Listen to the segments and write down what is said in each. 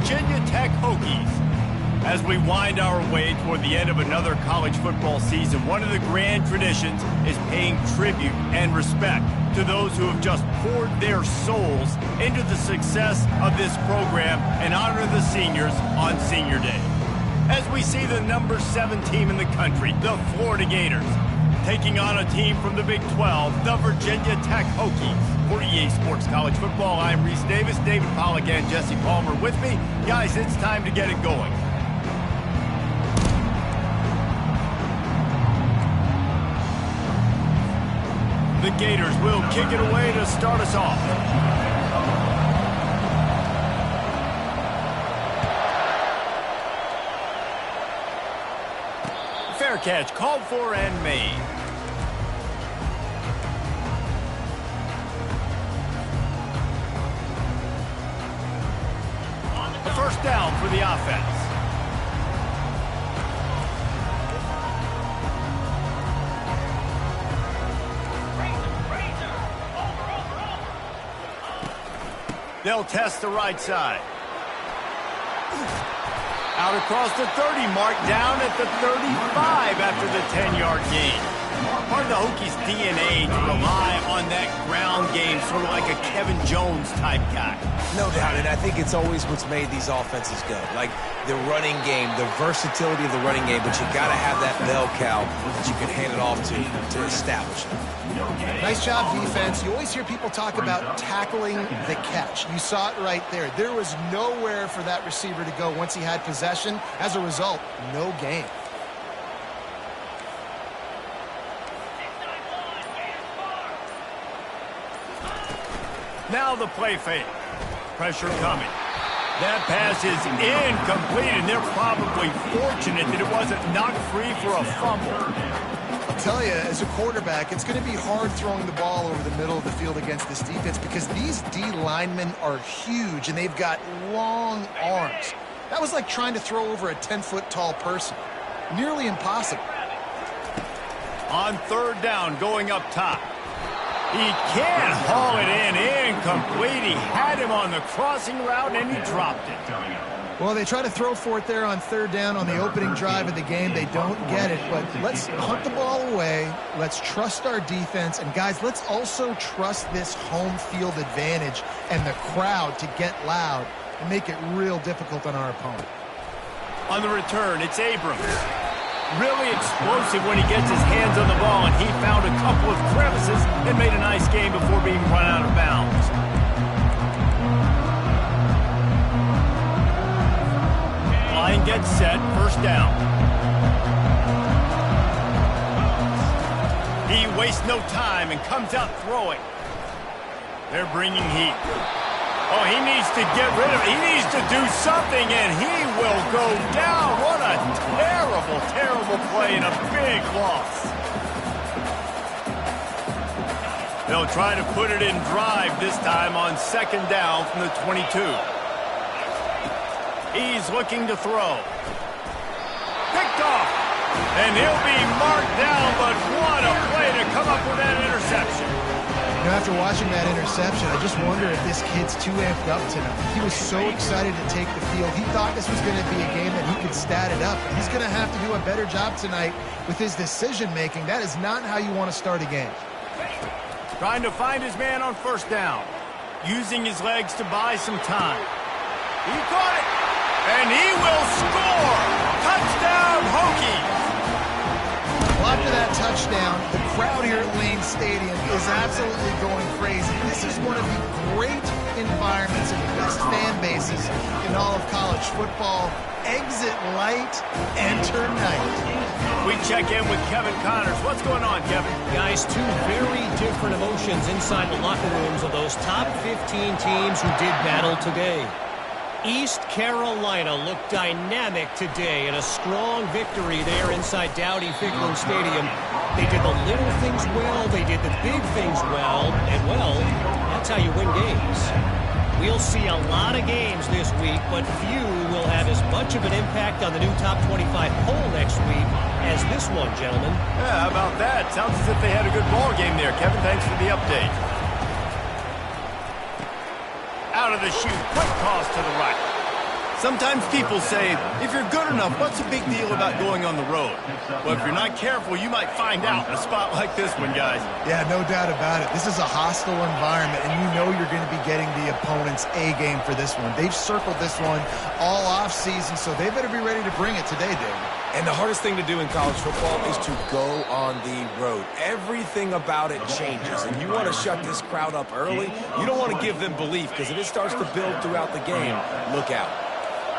Virginia Tech Hokies. As we wind our way toward the end of another college football season, one of the grand traditions is paying tribute and respect to those who have just poured their souls into the success of this program and honor the seniors on Senior Day. As we see the number 7 team in the country, the Florida Gators, taking on a team from the Big 12, the Virginia Tech Hokies. For EA Sports College Football, I'm Reese Davis, David Pollack, and Jesse Palmer with me. Guys, it's time to get it going. The Gators will kick it away to start us off. Fair catch called for and made. A first down for the offense. They'll test the right side. Out across the 30, mark down at the 35 after the 10-yard gain. Part of the Hokies' DNA to rely on that ground game, sort of like a Kevin Jones type guy. No doubt, and I think it's always what's made these offenses go. Like the running game, the versatility of the running game, but you got to have that bell cow that you can hand it off to establish it. Nice job, defense. You always hear people talk about tackling the catch. You saw it right there. There was nowhere for that receiver to go once he had possession. As a result, no gain. Now the play fake. Pressure coming. That pass is incomplete, and they're probably fortunate that it wasn't knocked free for a fumble. I'll tell you, as a quarterback, it's going to be hard throwing the ball over the middle of the field against this defense because these D linemen are huge, and they've got long arms. That was like trying to throw over a 10-foot tall person. Nearly impossible. On third down, going up top. He can't haul it in. Incomplete. He had him on the crossing route, and he dropped it. Well, they try to throw for it there on third down on the opening drive of the game. They don't get it, but let's hunt the ball away. Let's trust our defense. And, guys, let's also trust this home field advantage and the crowd to get loud and make it real difficult on our opponent. On the return, it's Abrams. Really explosive when he gets his hands on the ball, and he found a couple of crevices and made a nice game before being run out of bounds. Line gets set, first down. He wastes no time and comes out throwing. They're bringing heat. Oh, he needs to get rid of it. He needs to do something, and he will go down. What a terrible, terrible play and a big loss. They'll try to put it in drive this time on second down from the 22. He's looking to throw. Picked off. And he'll be marked down, but what a play to come up with that interception. You know, after watching that interception, I just wonder if this kid's too amped up tonight. He was so excited to take the field. He thought this was going to be a game that he could stat it up. He's going to have to do a better job tonight with his decision-making. That is not how you want to start a game. Trying to find his man on first down. Using his legs to buy some time. He caught it. And he will score. Touchdown, Hokies. Well, after that touchdown, the crowd here at Lane Stadium is absolutely going crazy. This is one of the great environments and the best fan bases in all of college football. Exit light, enter night. We check in with Kevin Connors. What's going on, Kevin? Guys, two very different emotions inside the locker rooms of those top 15 teams who did battle today. East Carolina looked dynamic today in a strong victory there inside Dowdy-Ficklen Stadium. They did the little things well, they did the big things well, and well, that's how you win games. We'll see a lot of games this week, but few will have as much of an impact on the new top 25 poll next week as this one, gentlemen. Yeah, how about that? Sounds as if they had a good ball game there. Kevin, thanks for the update. Out of the chute, quick toss to the right. Sometimes people say, if you're good enough, what's the big deal about going on the road? Well, if you're not careful, you might find out in a spot like this one, guys. Yeah, no doubt about it. This is a hostile environment, and you know you're going to be getting the opponent's A game for this one. They've circled this one all offseason, so they better be ready to bring it today, Dave. And the hardest thing to do in college football is to go on the road. Everything about it changes, and you want to shut this crowd up early. You don't want to give them belief, because if it starts to build throughout the game, look out.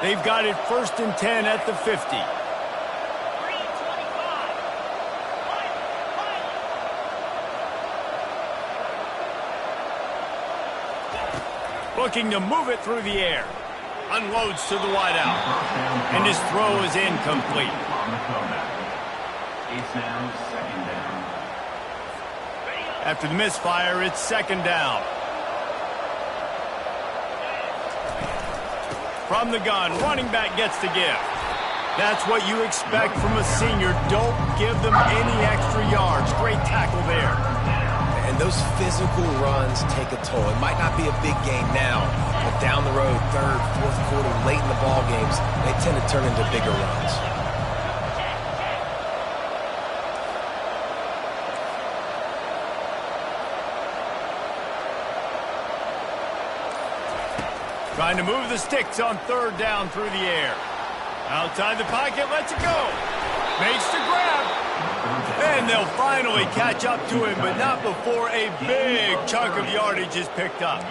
They've got it 1st and 10 at the 50. Looking to move it through the air. Unloads to the wideout. And his throw is incomplete. After the misfire, it's 2nd down. From the gun, running back gets the give. That's what you expect from a senior. Don't give them any extra yards. Great tackle there. And those physical runs take a toll. It might not be a big game now, but down the road, 3rd, 4th quarter, late in the ball games, they tend to turn into bigger runs. Trying to move the sticks on 3rd down through the air. Outside the pocket, lets it go. Makes the grab. And they'll finally catch up to him, but not before a big chunk of yardage is picked up.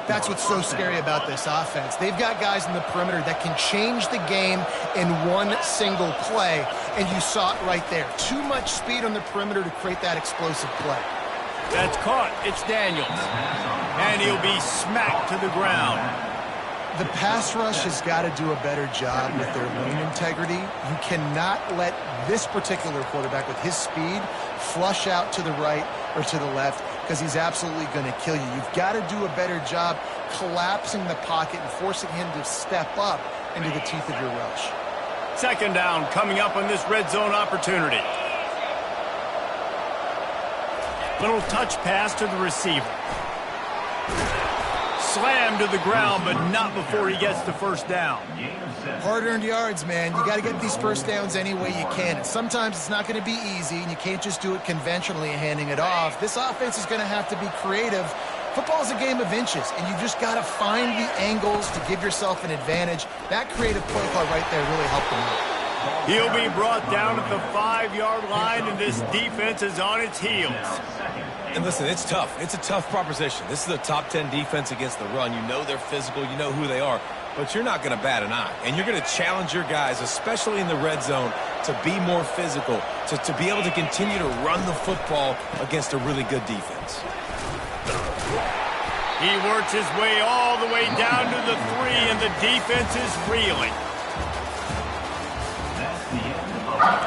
That's what's so scary about this offense. They've got guys in the perimeter that can change the game in one single play, and you saw it right there. Too much speed on the perimeter to create that explosive play. That's caught. It's Daniels. And he'll be smacked to the ground. The pass rush has got to do a better job with their lane integrity. You cannot let this particular quarterback with his speed flush out to the right or to the left, because he's absolutely going to kill you. You've got to do a better job collapsing the pocket and forcing him to step up into the teeth of your rush. 2nd down coming up on this red zone opportunity. Little touch pass to the receiver. Slam to the ground, but not before he gets the 1st down. Hard-earned yards, man. You got to get these 1st downs any way you can. And sometimes it's not going to be easy, and you can't just do it conventionally and handing it off. This offense is going to have to be creative. Football is a game of inches, and you just got to find the angles to give yourself an advantage. That creative play call right there really helped them out. He'll be brought down at the 5-yard line, and this defense is on its heels. And listen, it's tough. It's a tough proposition. This is a top 10 defense against the run. You know they're physical. You know who they are. But you're not going to bat an eye. And you're going to challenge your guys, especially in the red zone, to be more physical, to be able to continue to run the football against a really good defense. He works his way all the way down to the 3, and the defense is reeling. That's the end of the quarter.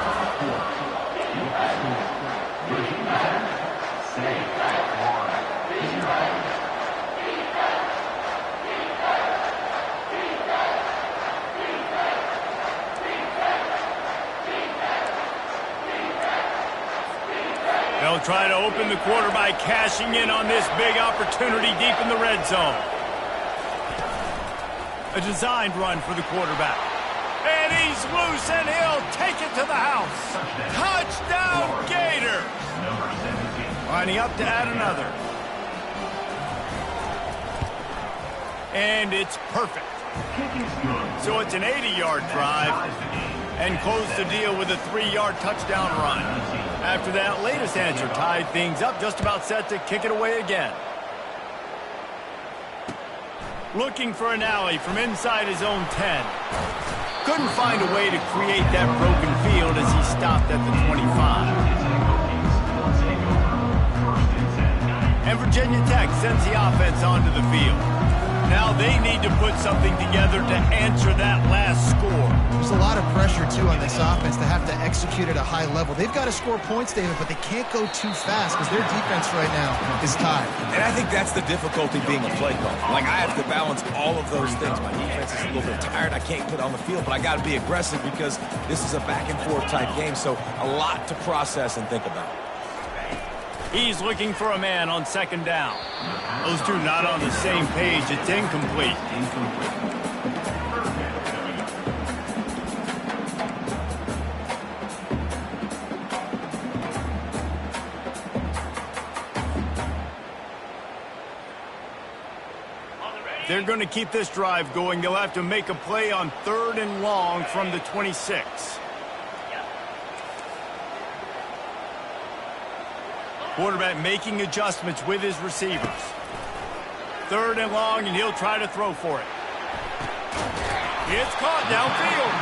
They'll try to open the quarter by cashing in on this big opportunity deep in the red zone. A designed run for the quarterback. And he's loose, and he'll take it to the house. Touchdown, Gators! Lining up to add another. And it's perfect. So it's an 80-yard drive, and close the deal with a 3-yard touchdown run. After that latest answer tied things up, just about set to kick it away again. Looking for an alley from inside his own 10. Couldn't find a way to create that broken field as he stopped at the 25. And Virginia Tech sends the offense onto the field. Now they need to put something together to answer that last score. There's a lot of pressure, too, on this offense to have to execute at a high level. They've got to score points, David, but they can't go too fast because their defense right now is tied. And I think that's the difficulty being a play caller. Like, I have to balance all of those things. My defense is a little bit tired. I can't put on the field, but I got to be aggressive because this is a back-and-forth type game, so a lot to process and think about. He's looking for a man on 2nd down. Those two not on the same page. It's incomplete. they're going to keep this drive going, they'll have to make a play on 3rd and long from the 26. Quarterback making adjustments with his receivers. 3rd and long, and he'll try to throw for it. It's caught downfield.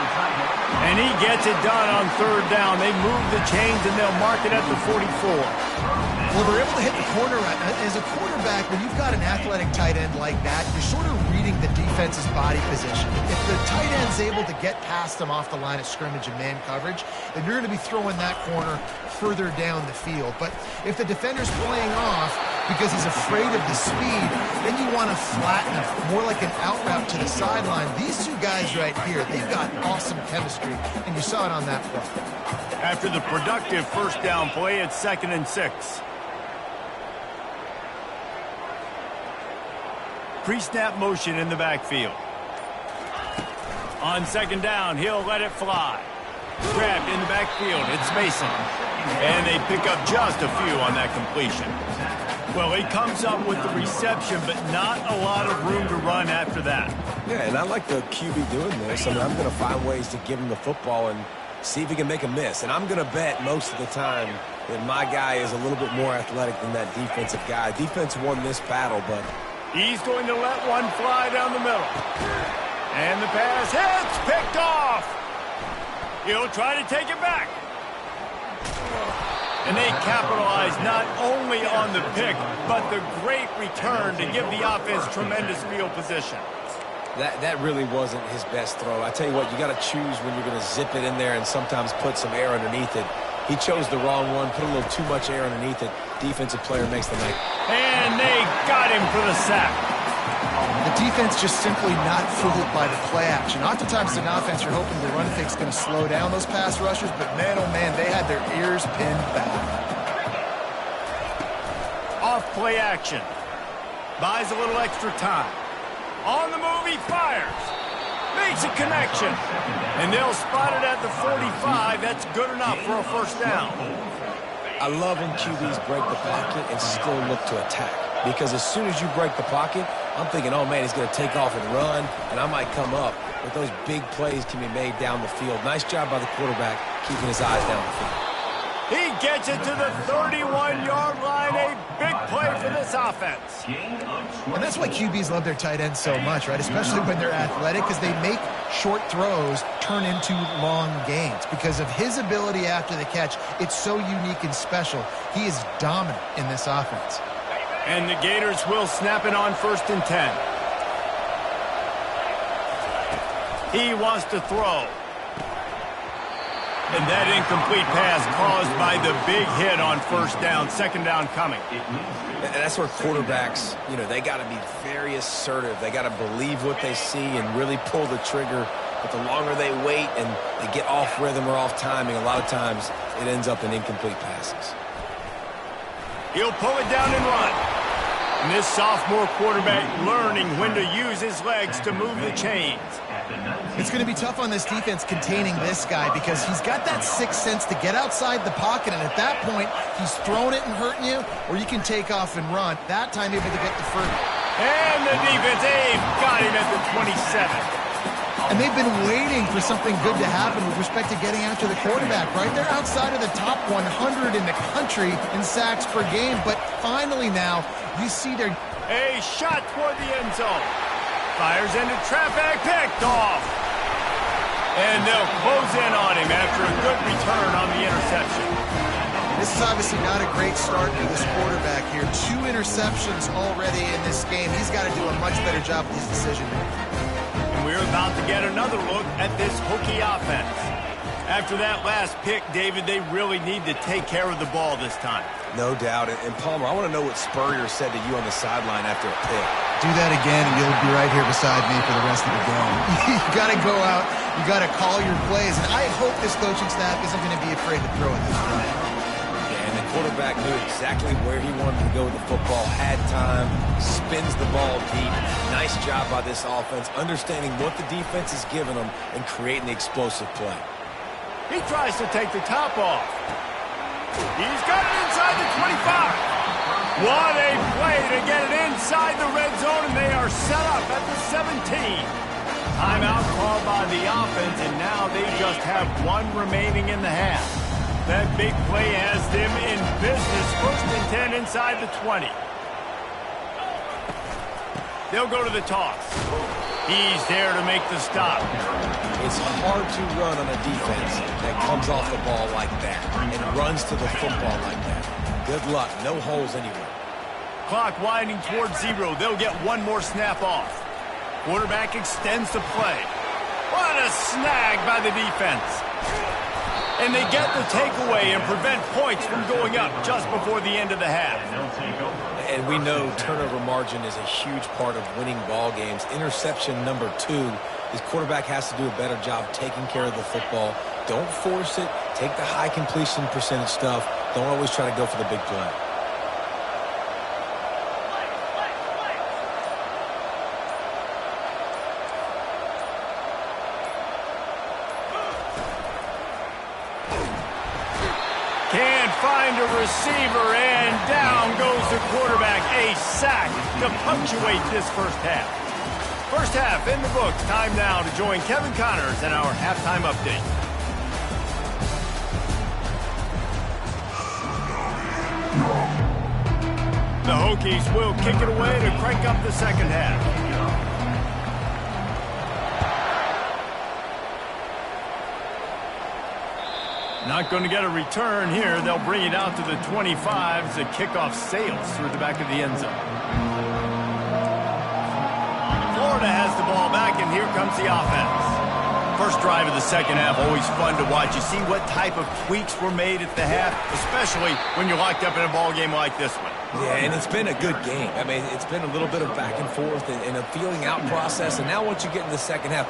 And he gets it done on 3rd down. They move the chains, and they'll mark it at the 44. Well, they're able to hit the corner. As a quarterback, when you've got an athletic tight end like that, you're sort of reading the defense's body position. If the tight end's able to get past them off the line of scrimmage and man coverage, then you're going to be throwing that corner further down the field. But if the defender's playing off because he's afraid of the speed, then you want to flatten him, more like an out route to the sideline. These two guys right here, they've got awesome chemistry, and you saw it on that play. After the productive 1st down play, it's 2nd and 6. Pre-snap motion in the backfield. On 2nd down, he'll let it fly. Grabbed in the backfield. It's Mason. And they pick up just a few on that completion. Well, he comes up with the reception, but not a lot of room to run after that. Yeah, and I like the QB doing this. I mean, I'm going to find ways to give him the football and see if he can make a miss. And I'm going to bet most of the time that my guy is a little bit more athletic than that defensive guy. Defense won this battle, but he's going to let one fly down the middle. And the pass hits, picked off. He'll try to take it back. And they capitalize not only on the pick, but the great return to give the offense tremendous field position. That really wasn't his best throw. I tell you what, you got to choose when you're going to zip it in there and sometimes put some air underneath it. He chose the wrong one, put a little too much air underneath it. Defensive player makes the make. And they got him for the sack. The defense just simply not fooled by the play action. Oftentimes, an offense, you're hoping the run fake's going to slow down those pass rushers, but man, oh man, they had their ears pinned back. Off play action. Buys a little extra time. On the move, he fires. Makes a connection. And they'll spot it at the 45. That's good enough for a 1st down. I love when QBs break the pocket and still look to attack. Because as soon as you break the pocket, I'm thinking, oh, man, he's going to take off and run, and I might come up. But those big plays can be made down the field. Nice job by the quarterback keeping his eyes down the field. He gets it to the 31-yard line. A big play for this offense. And that's why QBs love their tight ends so much, right? Especially when they're athletic, because they make short throws turn into long gains. Because of his ability after the catch, it's so unique and special. He is dominant in this offense. And the Gators will snap it on 1st and 10. He wants to throw. And that incomplete pass caused by the big hit on 1st down, 2nd down coming. And that's where quarterbacks, they got to be very assertive. They got to believe what they see and really pull the trigger. But the longer they wait and they get off rhythm or off timing, a lot of times it ends up in incomplete passes. He'll pull it down and run. And this sophomore quarterback learning when to use his legs to move the chains. It's going to be tough on this defense containing this guy because he's got that sixth sense to get outside the pocket, and at that point, he's throwing it and hurting you, or you can take off and run. That time, able to get the first. And the defense, got him at the 27. And they've been waiting for something good to happen with respect to getting after the quarterback, right? They're outside of the top 100 in the country in sacks per game, but finally now, you see their... A shot toward the end zone. Fires into traffic, picked off. And they'll close in on him after a good return on the interception. This is obviously not a great start for this quarterback here. 2 interceptions already in this game. He's got to do a much better job with his decision making. And we're about to get another look at this Hokie offense. After that last pick, David, they really need to take care of the ball this time. No doubt. And Palmer, I want to know what Spurrier said to you on the sideline after a pick. Do that again, and you'll be right here beside me for the rest of the game. You got to go out. You got to call your plays. And I hope this coaching staff isn't going to be afraid to throw at this point. And the quarterback knew exactly where he wanted to go with the football, had time, spins the ball deep. Nice job by this offense, understanding what the defense is giving them and creating the explosive play. He tries to take the top off. He's got it inside the 25. What a play to get it inside the red zone, and they are set up at the 17. Timeout called by the offense, and now they just have one remaining in the half. That big play has them in business. 1st and 10 inside the 20. They'll go to the toss. He's there to make the stop. It's hard to run on a defense that comes off the ball like that and runs to the football like that. Good luck. No holes anywhere. Clock winding towards 0. They'll get one more snap off. Quarterback extends the play. What a snag by the defense. And they get the takeaway and prevent points from going up just before the end of the half. And we know turnover margin is a huge part of winning ball games. Interception number 2. His quarterback has to do a better job taking care of the football. Don't force it. Take the high completion percentage stuff. Don't always try to go for the big play. Can't find a receiver, and down goes the quarterback. A sack to punctuate this first half. First half in the books. Time now to join Kevin Connors in our halftime update. The Hokies will kick it away to crank up the second half. Not going to get a return here. They'll bring it out to the 25 as the kickoff sails through the back of the end zone. Florida has the ball back, and here comes the offense. First drive of the second half, always fun to watch. You see what type of tweaks were made at the half, especially when you're locked up in a ball game like this one. Yeah, and it's been a good game. I mean, it's been a little bit of back and forth and a feeling out process. And now once you get in the second half,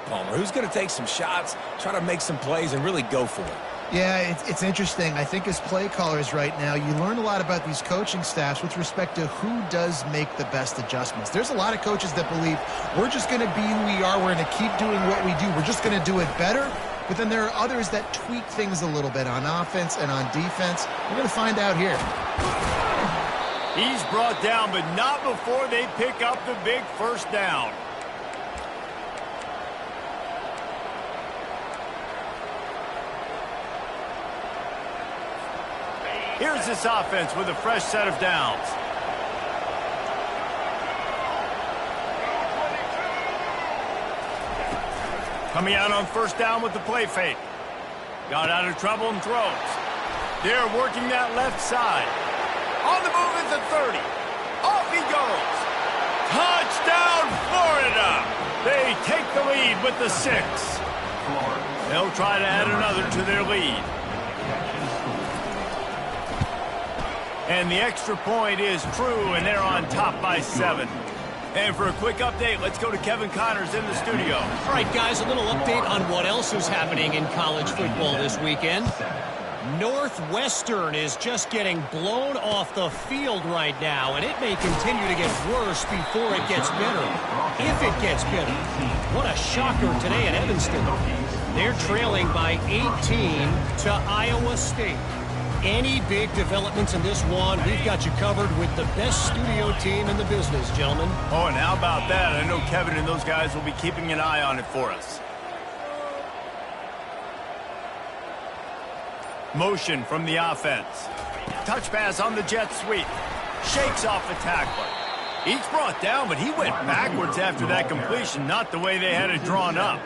Palmer, who's going to take some shots, try to make some plays, and really go for it. Yeah, it's interesting. I think as play callers right now, you learn a lot about these coaching staffs with respect to who does make the best adjustments. There's a lot of coaches that believe we're just going to be who we are. We're going to keep doing what we do. We're just going to do it better. But then there are others that tweak things a little bit on offense and on defense. We're going to find out here. He's brought down, but not before they pick up the big first down. Here's this offense with a fresh set of downs. Coming out on first down with the play fake. Got out of trouble and throws. They're working that left side. On the move at the 30. Off he goes. Touchdown, Florida! They take the lead with the 6. They'll try to add another to their lead. And the extra point is true, and they're on top by 7. And for a quick update, let's go to Kevin Connors in the studio. All right, guys, a little update on what else is happening in college football this weekend. Northwestern is just getting blown off the field right now, and it may continue to get worse before it gets better. If it gets better. What a shocker today in Evanston. They're trailing by 18 to Iowa State. Any big developments in this one, we've got you covered with the best studio team in the business, gentlemen. Oh, and how about that? I know Kevin and those guys will be keeping an eye on it for us. Motion from the offense. Touch pass on the jet sweep. Shakes off the tackler. He's brought down, but he went backwards after that completion, not the way they had it drawn up.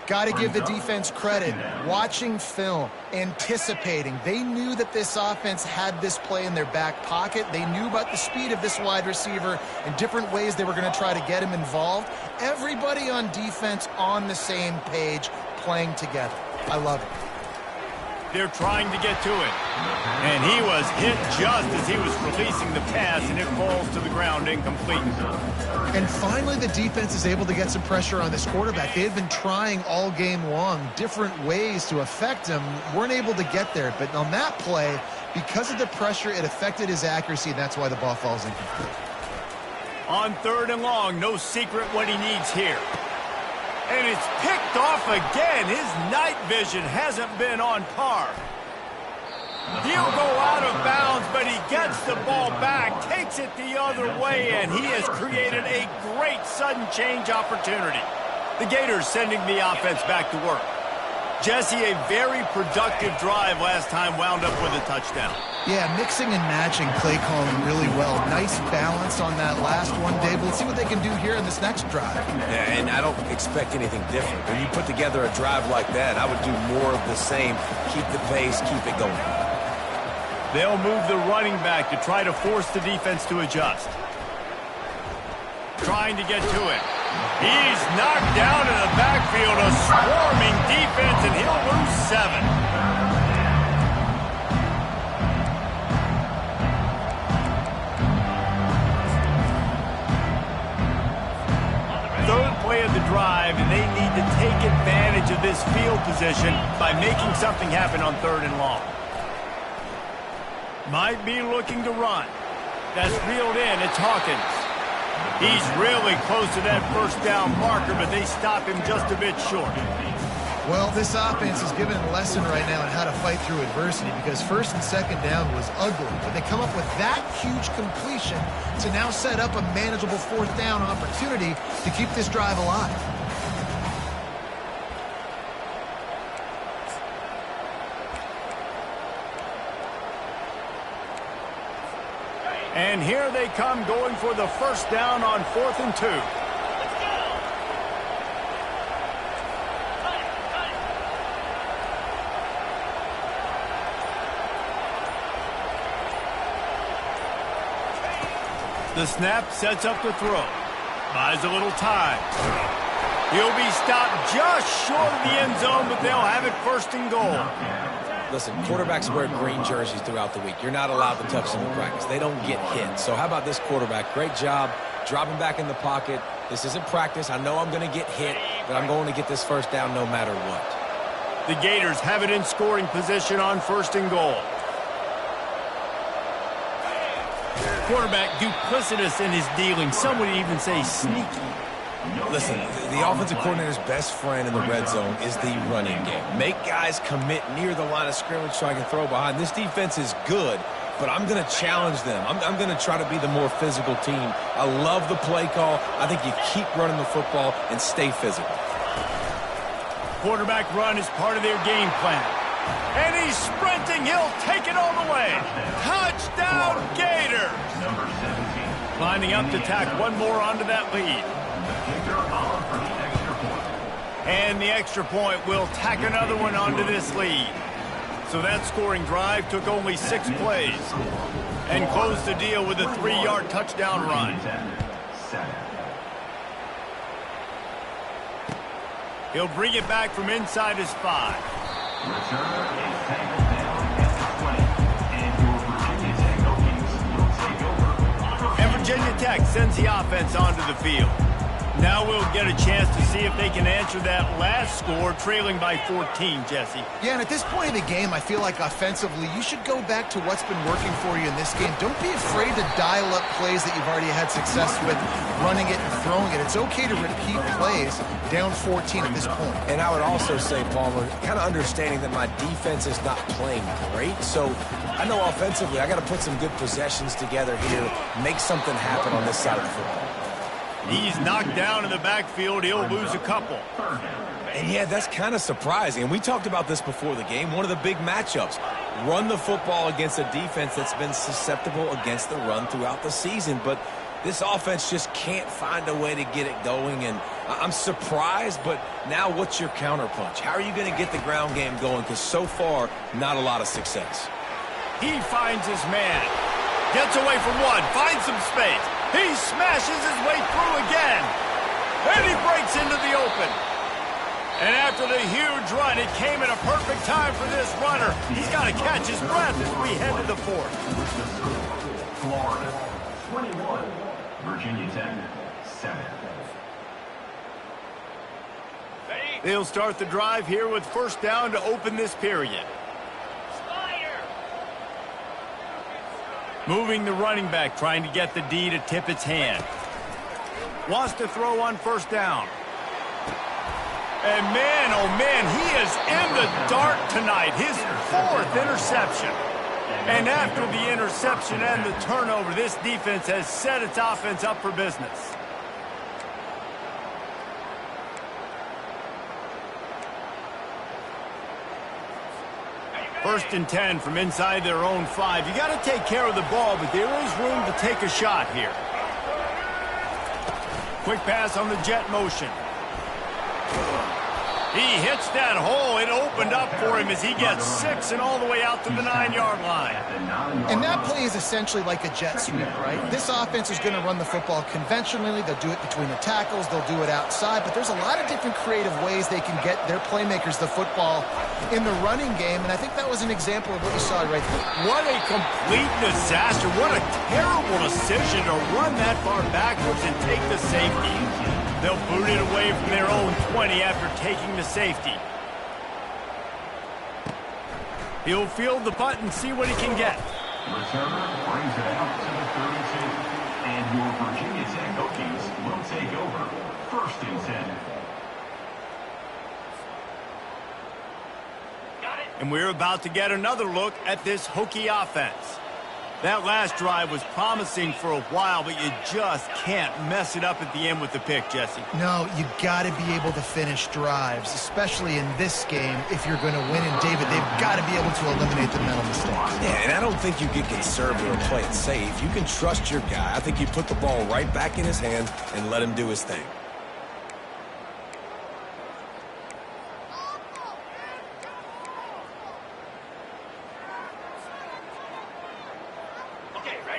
Got to give the defense credit. Watching film, anticipating. They knew that this offense had this play in their back pocket. They knew about the speed of this wide receiver and different ways they were going to try to get him involved. Everybody on defense on the same page, playing together. I love it. They're trying to get to it. And he was hit just as he was releasing the pass, and it falls to the ground incomplete. And finally, the defense is able to get some pressure on this quarterback. They had been trying all game long different ways to affect him, weren't able to get there. But on that play, because of the pressure, it affected his accuracy, and that's why the ball falls incomplete. On 3rd and long, no secret what he needs here. And it's picked off again. His night vision hasn't been on par. He'll go out of bounds, but he gets the ball back, takes it the other way, and he has created a great sudden change opportunity. The Gators sending the offense back to work. Jesse, a very productive drive last time, wound up with a touchdown. Yeah, mixing and matching play calling really well. Nice balance on that last one, Dave. Let's see what they can do here in this next drive. Yeah, and I don't expect anything different. When you put together a drive like that, I would do more of the same. Keep the pace, keep it going. They'll move the running back to try to force the defense to adjust. Trying to get to it. He's knocked down in the backfield, a swarming defense, and he'll lose 7. Third play of the drive, and they need to take advantage of this field position by making something happen on 3rd and long. Might be looking to run. That's reeled in. It's Hawkins. He's really close to that first down marker, but they stop him just a bit short. Well, this offense is given a lesson right now on how to fight through adversity, because 1st and 2nd down was ugly, but they come up with that huge completion to now set up a manageable 4th down opportunity to keep this drive alive. And here they come, going for the first down on 4th and 2. The snap sets up the throw. Buys a little time. He'll be stopped just short of the end zone, but they'll have it 1st and goal. Listen, quarterbacks wear green jerseys throughout the week. You're not allowed to touch them in practice. They don't get hit. So how about this quarterback? Great job dropping back in the pocket. This isn't practice. I know I'm going to get hit, but I'm going to get this first down no matter what. The Gators have it in scoring position on 1st and goal. Quarterback duplicitous in his dealing. Some would even say sneaky. Listen, the offensive coordinator's best friend in the red zone is the running game. Make guys commit near the line of scrimmage so I can throw behind. This defense is good, but I'm going to challenge them. I'm going to try to be the more physical team. I love the play call. I think you keep running the football and stay physical. Quarterback run is part of their game plan. And he's sprinting. He'll take it all the way. Touchdown, Gators! Number 17. Lining up to tack one more onto that lead. And the extra point will tack another one onto this lead. So that scoring drive took only 6 plays and closed the deal with a 3-yard touchdown run. He'll bring it back from inside his 5. Return is tangled down at the 20, and your Virginia Tech Hokies will take over. And Virginia Tech sends the offense onto the field. Now we'll get a chance to see if they can answer that last score, trailing by 14, Jesse. Yeah, and at this point in the game, I feel like offensively, you should go back to what's been working for you in this game. Don't be afraid to dial up plays that you've already had success with, running it and throwing it. It's okay to repeat plays down 14 at this point. And I would also say, Palmer, kind of understanding that my defense is not playing great. So I know offensively I got to put some good possessions together here, make something happen on this side of the football. He's knocked down in the backfield. He'll lose a couple. And yeah, that's kind of surprising. And we talked about this before the game. One of the big matchups. Run the football against a defense that's been susceptible against the run throughout the season. But this offense just can't find a way to get it going. And I'm surprised, but now what's your counterpunch? How are you going to get the ground game going? Because so far, not a lot of success. He finds his man. Gets away from one. Finds some space. He smashes his way through again. And he breaks into the open. And after the huge run, it came at a perfect time for this runner. He's got to catch his breath as we head to the fourth. Florida 21, Virginia Tech 7. They'll start the drive here with first down to open this period. Moving the running back, trying to get the D to tip its hand. Wants to throw on first down. And man, oh man, he is in the dark tonight. His fourth interception. And after the interception and the turnover, this defense has set its offense up for business. First and 10 from inside their own 5. You got to take care of the ball, but there is room to take a shot here. Quick pass on the jet motion. He hits that hole. It opened up for him as he gets 6 and all the way out to the 9-yard line. And that play is essentially like a jet sweep, right? This offense is going to run the football conventionally. They'll do it between the tackles. They'll do it outside. But there's a lot of different creative ways they can get their playmakers the football in the running game. And I think that was an example of what you saw right there. What a complete disaster. What a terrible decision to run that far backwards and take the safety. They'll boot it away from their own 20 after taking the safety. He'll field the punt and see what he can get. Returner brings it out to the 32. And your Virginia Tech Hokies will take over first and 10. And we're about to get another look at this Hokie offense. That last drive was promising for a while, but you just can't mess it up at the end with the pick, Jesse. No, you got to be able to finish drives, especially in this game if you're going to win. And, David, they've got to be able to eliminate the mental mistakes. Yeah, and I don't think you get conservative or play it safe. You can trust your guy. I think you put the ball right back in his hands and let him do his thing.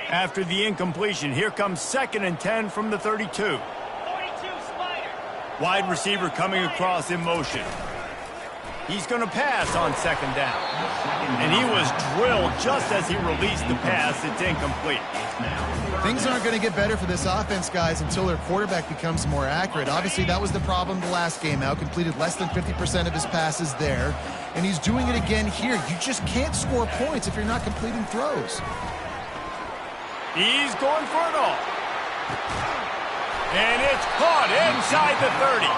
After the incompletion, here comes 2nd and 10 from the 32. Wide receiver coming across in motion. He's going to pass on 2nd down. And he was drilled just as he released the pass. It's incomplete. Things aren't going to get better for this offense, guys, until their quarterback becomes more accurate. Obviously, that was the problem the last game out. Completed less than 50% of his passes there. And he's doing it again here. You just can't score points if you're not completing throws. He's going for it all. And it's caught inside the 30.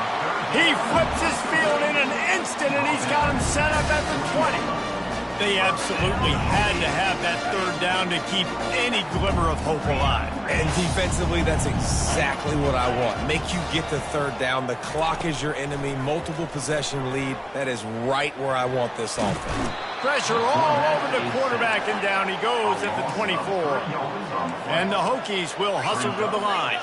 He flips his field in an instant, and he's got him set up at the 20. They absolutely had to have that 3rd down to keep any glimmer of hope alive. And defensively, that's exactly what I want. Make you get the 3rd down. The clock is your enemy. Multiple possession lead. That is right where I want this offense. Pressure all over the quarterback, and down he goes at the 24. And the Hokies will hustle to the line.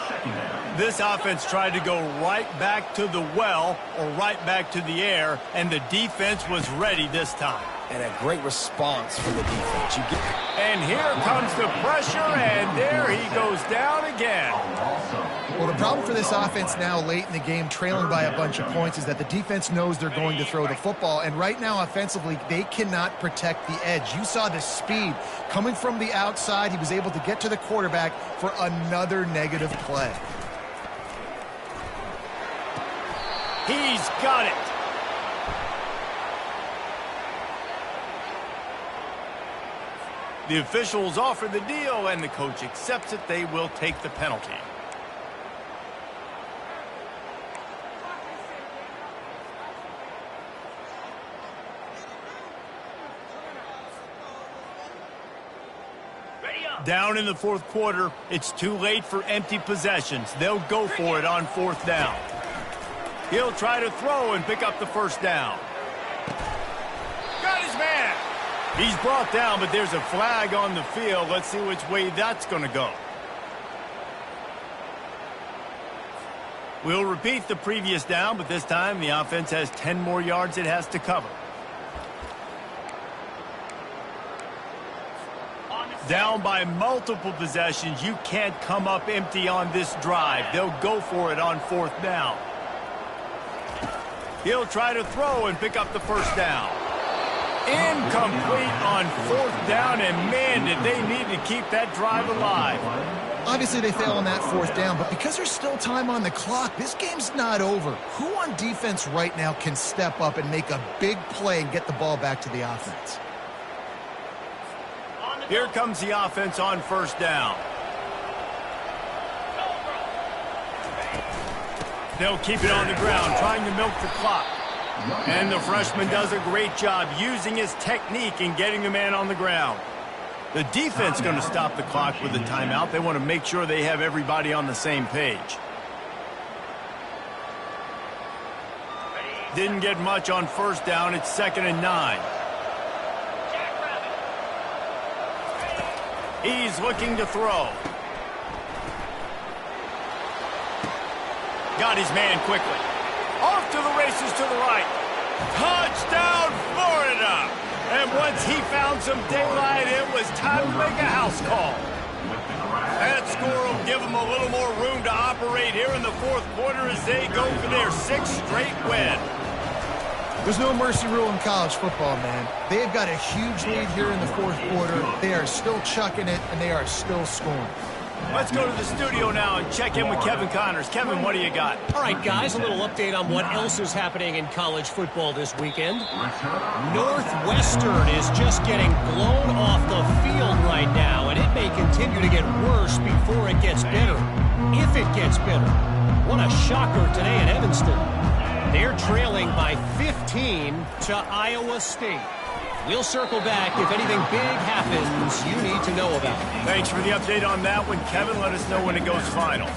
This offense tried to go right back to the well or right back to the air, and the defense was ready this time. And a great response from the defense. And here comes the pressure, and there he goes down again. Well, the problem for this offense now late in the game, trailing by a bunch of points, is that the defense knows they're going to throw the football. And right now, offensively, they cannot protect the edge. You saw the speed coming from the outside. He was able to get to the quarterback for another negative play. He's got it. The officials offer the deal, and the coach accepts it. They will take the penalty. Down in the 4th quarter, it's too late for empty possessions. They'll go for it on 4th down. He'll try to throw and pick up the 1st down. Got his man. He's brought down, but there's a flag on the field. Let's see which way that's going to go. We'll repeat the previous down, but this time the offense has 10 more yards it has to cover. Down by multiple possessions. You can't come up empty on this drive. They'll go for it on 4th down. He'll try to throw and pick up the first down. Incomplete on 4th down, and man, did they need to keep that drive alive. Obviously, they fail on that 4th down, but because there's still time on the clock, this game's not over. Who on defense right now can step up and make a big play and get the ball back to the offense? Here comes the offense on 1st down. They'll keep it on the ground, trying to milk the clock. And the freshman does a great job using his technique and getting the man on the ground. The defense going to stop the clock with a timeout. They want to make sure they have everybody on the same page. Didn't get much on 1st down. It's 2nd and 9. He's looking to throw. Got his man quickly. Off to the races to the right. Touchdown, Florida! And once he found some daylight, it was time to make a house call. That score will give them a little more room to operate here in the 4th quarter as they go for their 6th straight win. There's no mercy rule in college football, man. They've got a huge lead here in the 4th quarter. They are still chucking it, and they are still scoring. Let's go to the studio now and check in with Kevin Connors. Kevin, what do you got? All right, guys, a little update on what else is happening in college football this weekend. Northwestern is just getting blown off the field right now, and it may continue to get worse before it gets better. If it gets better. What a shocker today in Evanston. They're trailing by 15 to Iowa State. We'll circle back if anything big happens you need to know about. Thanks for the update on that one, Kevin. Let us know when it goes final.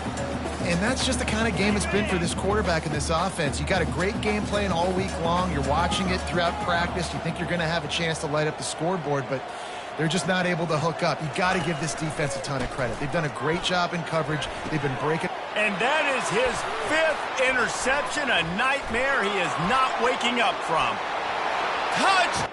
And that's just the kind of game it's been for this quarterback and this offense. You got a great game plan all week long. You're watching it throughout practice. You think you're going to have a chance to light up the scoreboard, but they're just not able to hook up. You got to give this defense a ton of credit. They've done a great job in coverage. They've been breaking. And that is his 5th interception, a nightmare he is not waking up from. Touchdown!